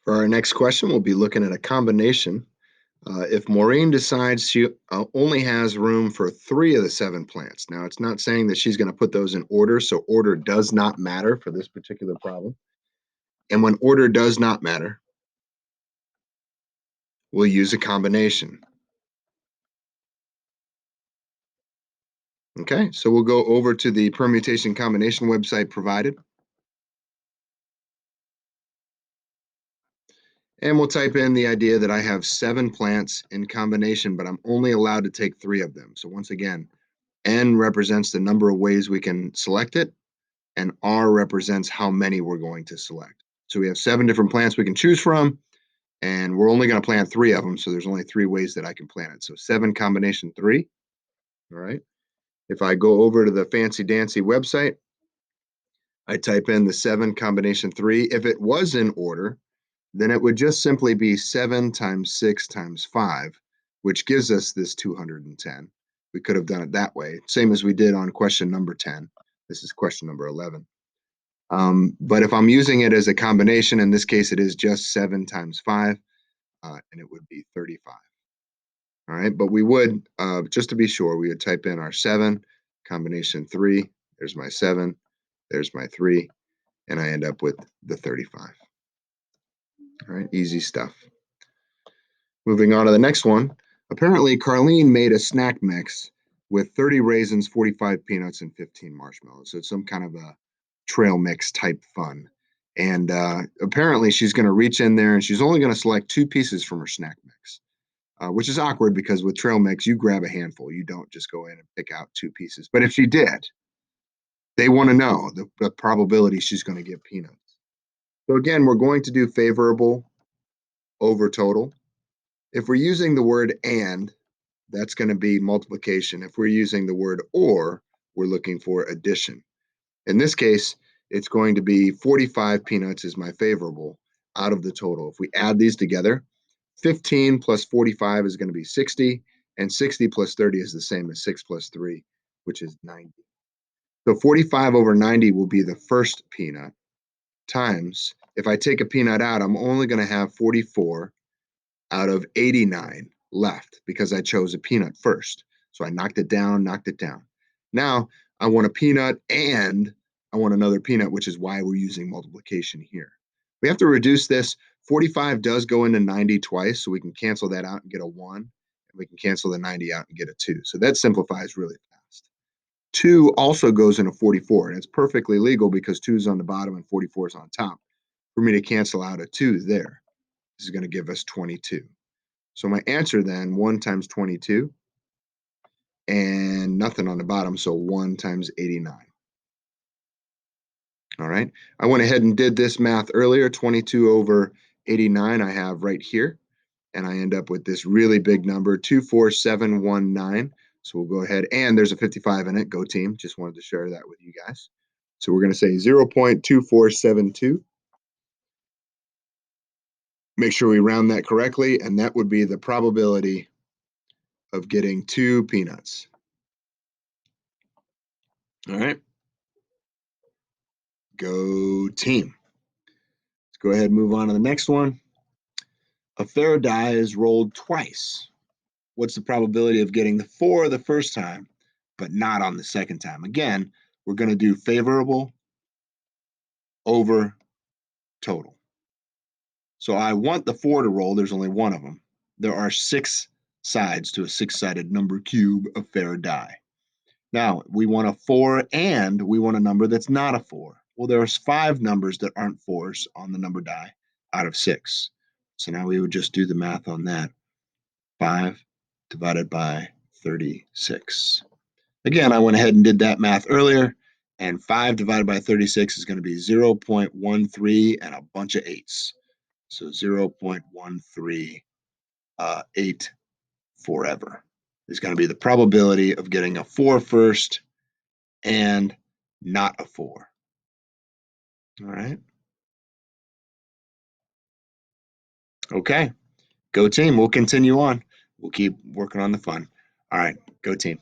For our next question, we'll be looking at a combination. If Maureen decides she only has room for 3 of the 7 plants, now it's not saying that she's going to put those in order, so order does not matter for this particular problem. And when order does not matter, we'll use a combination. Okay, so we'll go over to the permutation combination website provided. And we'll type in the idea that I have 7 plants in combination, but I'm only allowed to take 3 of them. So once again, N represents the number of ways we can select it, and R represents how many we're going to select. So we have 7 different plants we can choose from, and we're only going to plant 3 of them, so there's only 3 ways that I can plant it. So 7 combination 3, all right? If I go over to the fancy dancy website, I type in the 7 combination 3. If it was in order, then it would just simply be 7 times 6 times 5, which gives us this 210. We could have done it that way, same as we did on question number 10. This is question number 11. But if I'm using it as a combination, in this case, it is just 7 times 5, and it would be 35. All right, but we would, just to be sure, we would type in our 7, combination 3. There's my 7, there's my 3, and I end up with the 35. All right, easy stuff. Moving on to the next one. Apparently, Carlene made a snack mix with 30 raisins, 45 peanuts, and 15 marshmallows. So it's some kind of a trail mix type fun. And apparently, she's going to reach in there and she's only going to select 2 pieces from her snack mix, which is awkward because with trail mix, you grab a handful. You don't just go in and pick out 2 pieces. But if she did, they want to know the probability she's going to get peanuts. So again, we're going to do favorable over total. If we're using the word and, that's going to be multiplication. If we're using the word or, we're looking for addition. In this case, it's going to be 45 peanuts is my favorable out of the total. If we add these together, 15 plus 45 is going to be 60, and 60 plus 30 is the same as 6 plus 3, which is 90. So 45 over 90 will be the first peanut times, if I take a peanut out, I'm only going to have 44 out of 89 left because I chose a peanut first. So I knocked it down, knocked it down. Now I want a peanut and I want another peanut, which is why we're using multiplication here. We have to reduce this. 45 does go into 90 twice, so we can cancel that out and get a 1. And we can cancel the 90 out and get a 2. So that simplifies really fast. 2 also goes into 44, and it's perfectly legal because 2 is on the bottom and 44 is on top. For me to cancel out a 2 there, this is going to give us 22. So my answer then, 1 times 22, and nothing on the bottom, so 1 times 89. All right, I went ahead and did this math earlier. 22 over 89 I have right here, and I end up with this really big number, 24719. So we'll go ahead, and there's a 55 in it. Go team, just wanted to share that with you guys. So we're going to say 0.2472. Make sure we round that correctly, and that would be the probability of getting 2 peanuts. All right. Go team. Let's go ahead and move on to the next one. A fair die is rolled twice. What's the probability of getting the 4 the first time, but not on the second time? Again, we're going to do favorable over total. So I want the 4 to roll. There's only 1 of them. There are 6 sides to a 6-sided number cube of fair die. Now, we want a 4 and we want a number that's not a 4. Well, there's 5 numbers that aren't 4s on the number die out of 6. So now we would just do the math on that. 5 divided by 36. Again, I went ahead and did that math earlier, and 5 divided by 36 is going to be 0.13 and a bunch of 8s. So 0.138 forever is going to be the probability of getting a 4 first and not a 4. All right. Okay. Go team. We'll continue on. We'll keep working on the fun. All right. Go team.